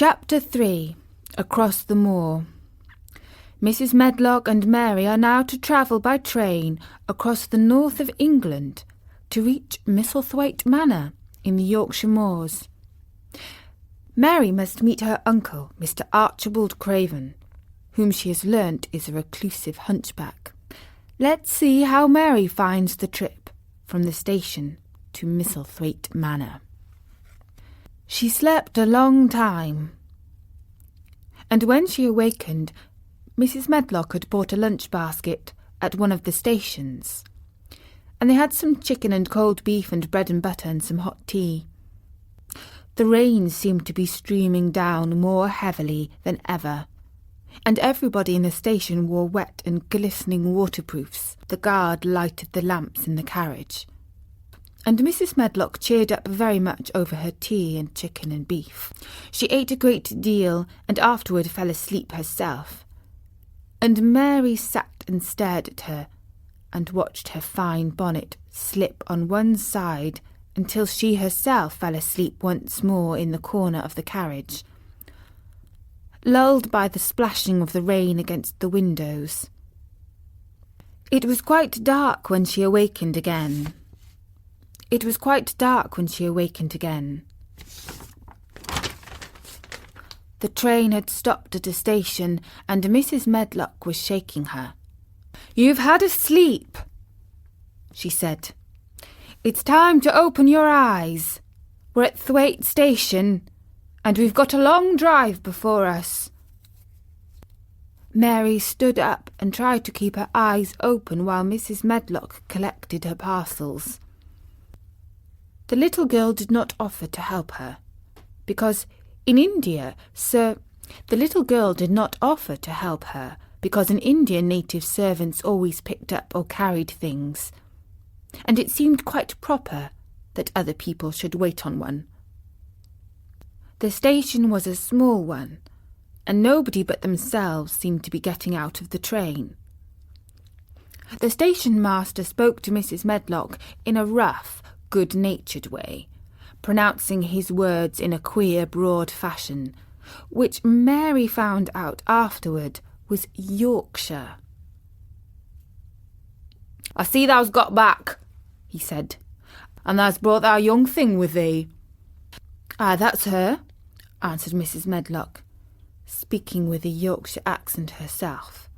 Chapter 3. Across the Moor. Mrs. Medlock and Mary are now to travel by train across the north of England to reach Misselthwaite Manor in the Yorkshire moors. Mary must meet her uncle, Mr. Archibald Craven, whom she has learnt is a reclusive hunchback. Let's see how Mary finds the trip from the station to Misselthwaite Manor. She slept a long time, and when she awakened, Mrs. Medlock had bought a lunch basket at one of the stations, and they had some chicken and cold beef and bread and butter and some hot tea. The rain seemed to be streaming down more heavily than ever, and everybody in the station wore wet and glistening waterproofs. The guard lighted the lamps in the carriage, and Mrs. Medlock cheered up very much over her tea and chicken and beef. She ate a great deal and afterward fell asleep herself, and Mary sat and stared at her and watched her fine bonnet slip on one side until she herself fell asleep once more in the corner of the carriage, lulled by the splashing of the rain against the windows. It was quite dark when she awakened again. The train had stopped at a station, and Mrs. Medlock was shaking her. "You've had a sleep," she said. "It's time to open your eyes. We're at Thwaite Station, and we've got a long drive before us." Mary stood up and tried to keep her eyes open while Mrs. Medlock collected her parcels. The little girl did not offer to help her, because in India, native servants always picked up or carried things, and it seemed quite proper that other people should wait on one. The station was a small one, and nobody but themselves seemed to be getting out of the train. The station master spoke to Mrs. Medlock in a rough, good-natured way, pronouncing his words in a queer, broad fashion, which Mary found out afterward was Yorkshire. "I see thou's got back," he said, "and thou's brought our young thing with thee." "Ah, that's her," answered Mrs. Medlock, speaking with a Yorkshire accent herself,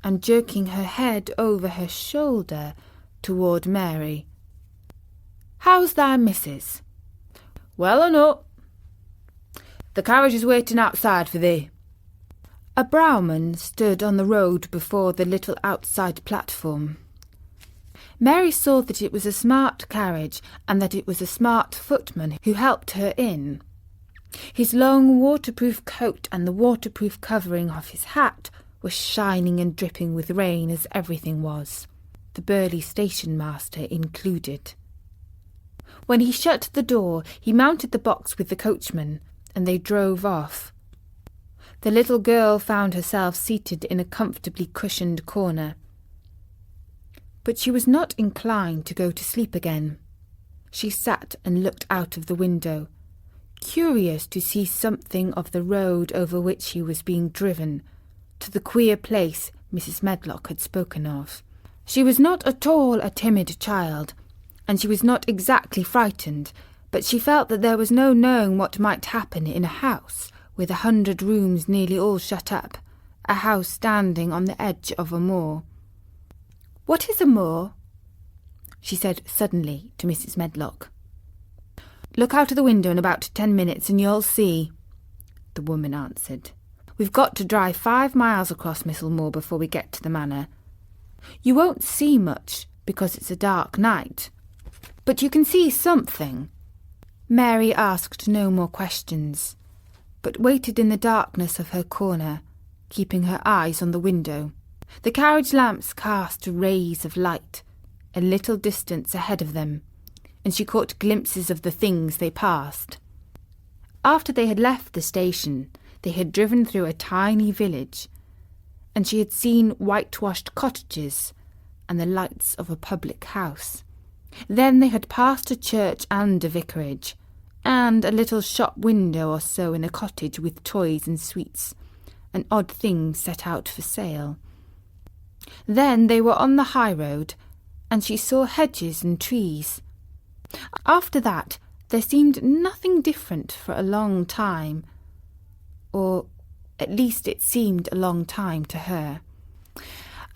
and jerking her head over her shoulder toward Mary. "How's thy missus?" "Well enough. The carriage is waiting outside for thee." A brougham stood on the road before the little outside platform. Mary saw that it was a smart carriage and that it was a smart footman who helped her in. His long waterproof coat and the waterproof covering of his hat were shining and dripping with rain, as everything was, the burly station master included. When he shut the door, he mounted the box with the coachman, and they drove off. The little girl found herself seated in a comfortably cushioned corner. But she was not inclined to go to sleep again. She sat and looked out of the window, curious to see something of the road over which she was being driven, to the queer place Mrs. Medlock had spoken of. She was not at all a timid child, and she was not exactly frightened, but she felt that there was no knowing what might happen in a house with 100 rooms nearly all shut up, a house standing on the edge of a moor. "What is a moor?" she said suddenly to Mrs. Medlock. "Look out of the window in about 10 minutes and you'll see," the woman answered. "We've got to drive 5 miles across Misselmoor before we get to the manor. You won't see much because it's a dark night, but you can see something." Mary asked no more questions, but waited in the darkness of her corner, keeping her eyes on the window. The carriage lamps cast rays of light a little distance ahead of them, and she caught glimpses of the things they passed. After they had left the station, they had driven through a tiny village, and she had seen whitewashed cottages and the lights of a public house. Then they had passed a church and a vicarage, and a little shop window or so in a cottage with toys and sweets, and odd things set out for sale. Then they were on the high road, and she saw hedges and trees. After that, there seemed nothing different for a long time, or at least it seemed a long time to her.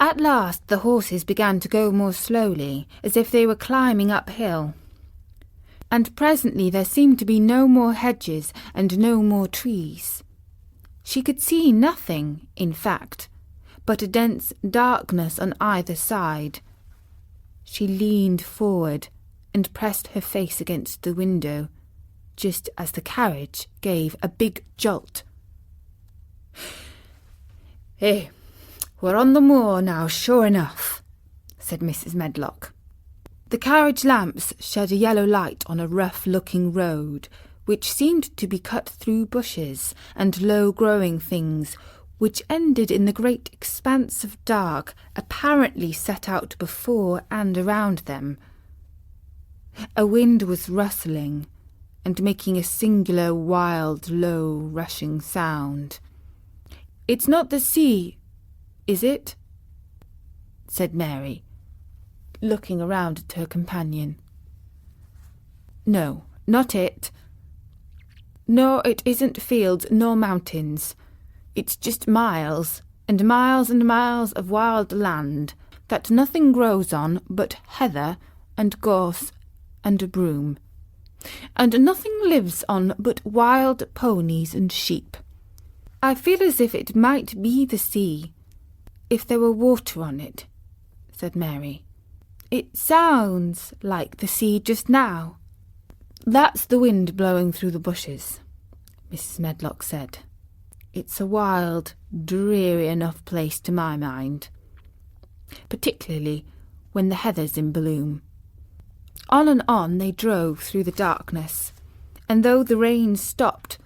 At last the horses began to go more slowly, as if they were climbing uphill. And presently there seemed to be no more hedges and no more trees. She could see nothing, in fact, but a dense darkness on either side. She leaned forward and pressed her face against the window, just as the carriage gave a big jolt. "Eh, we're on the moor now, sure enough," said Mrs. Medlock. The carriage lamps shed a yellow light on a rough-looking road, which seemed to be cut through bushes and low-growing things, which ended in the great expanse of dark apparently set out before and around them. A wind was rustling and making a singular, wild, low, rushing sound. "It's not the sea, is it?" said Mary, looking around at her companion. "No, not it. No, it isn't fields nor mountains. It's just miles and miles and miles of wild land that nothing grows on but heather and gorse and a broom, and nothing lives on but wild ponies and sheep. I feel as if it might be the sea, if there were water on it," said Mary. "It sounds like the sea just now." "That's the wind blowing through the bushes," Mrs. Medlock said. "It's a wild, dreary enough place to my mind, particularly when the heather's in bloom." On and on they drove through the darkness, and though the rain stopped,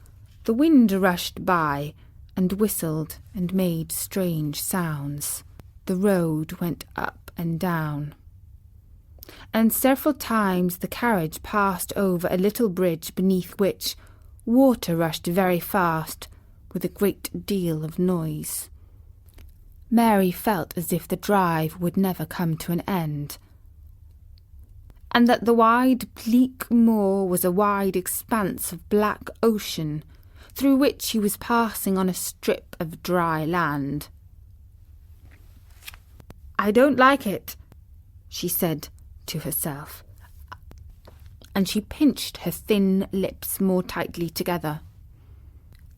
the wind rushed by and whistled and made strange sounds. The road went up and down, and several times the carriage passed over a little bridge beneath which water rushed very fast with a great deal of noise. Mary felt as if the drive would never come to an end, and that the wide, bleak moor was a wide expanse of black ocean, through which she was passing on a strip of dry land. "I don't like it," she said to herself, and she pinched her thin lips more tightly together.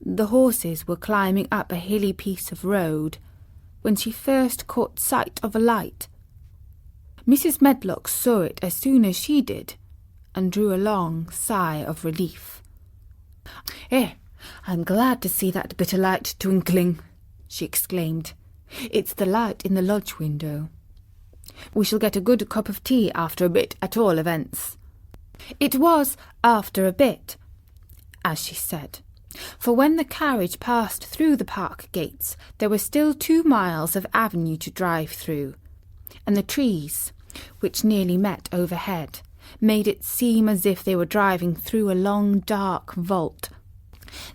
The horses were climbing up a hilly piece of road when she first caught sight of a light. Mrs. Medlock saw it as soon as she did, and drew a long sigh of relief. "Eh, I'm glad to see that bit of light twinkling," she exclaimed. "It's the light in the lodge window. We shall get a good cup of tea after a bit, at all events." It was after a bit, as she said, for when the carriage passed through the park gates, there were still 2 miles of avenue to drive through, and the trees, which nearly met overhead, made it seem as if they were driving through a long, dark vault.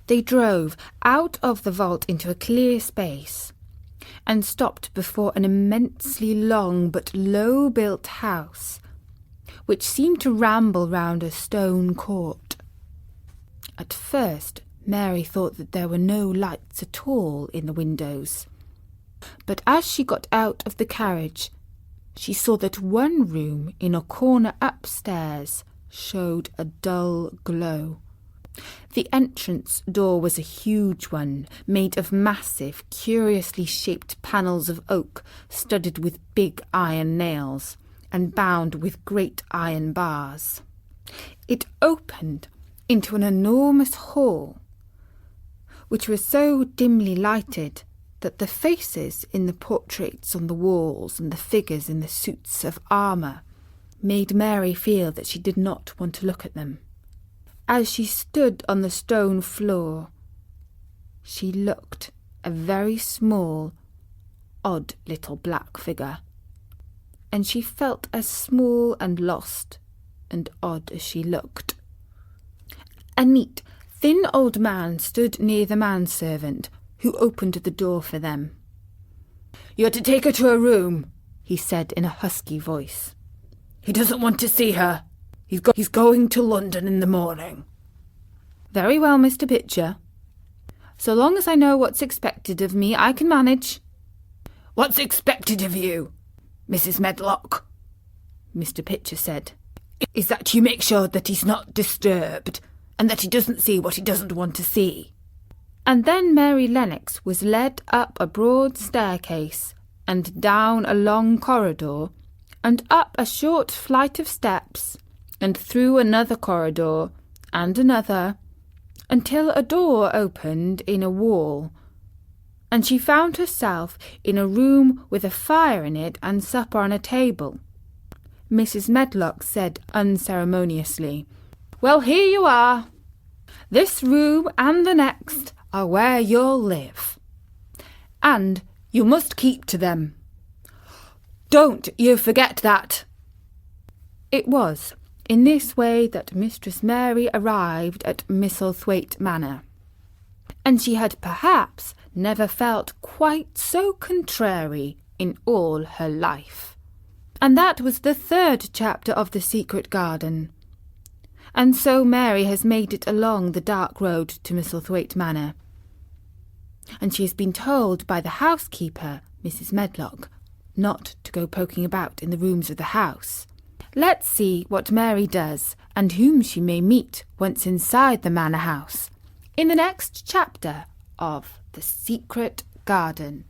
They drove out of the vault into a clear space, and stopped before an immensely long but low-built house, which seemed to ramble round a stone court. At first, Mary thought that there were no lights at all in the windows, but as she got out of the carriage, she saw that one room in a corner upstairs showed a dull glow. The entrance door was a huge one, made of massive, curiously shaped panels of oak, studded with big iron nails, and bound with great iron bars. It opened into an enormous hall, which was so dimly lighted that the faces in the portraits on the walls and the figures in the suits of armour made Mary feel that she did not want to look at them. As she stood on the stone floor, she looked a very small, odd little black figure, and she felt as small and lost and odd as she looked. A neat, thin old man stood near the manservant, who opened the door for them. "You're to take her to her room," he said in a husky voice. "He doesn't want to see her. He's going to London in the morning." "Very well, Mr. Pitcher. So long as I know what's expected of me, I can manage." "What's expected of you, Mrs. Medlock," Mr. Pitcher said, "is that you make sure that he's not disturbed, and that he doesn't see what he doesn't want to see." And then Mary Lennox was led up a broad staircase, and down a long corridor, and up a short flight of steps, and through another corridor, and another, until a door opened in a wall, and she found herself in a room with a fire in it and supper on a table. Mrs. Medlock said unceremoniously, "Well, here you are. This room and the next are where you'll live, and you must keep to them. Don't you forget that." It was in this way that Mistress Mary arrived at Misselthwaite Manor, and she had perhaps never felt quite so contrary in all her life. And that was the 3rd chapter of The Secret Garden. And so Mary has made it along the dark road to Misselthwaite Manor, and she has been told by the housekeeper, Mrs. Medlock, not to go poking about in the rooms of the house. Let's see what Mary does, and whom she may meet once inside the manor house, in the next chapter of The Secret Garden.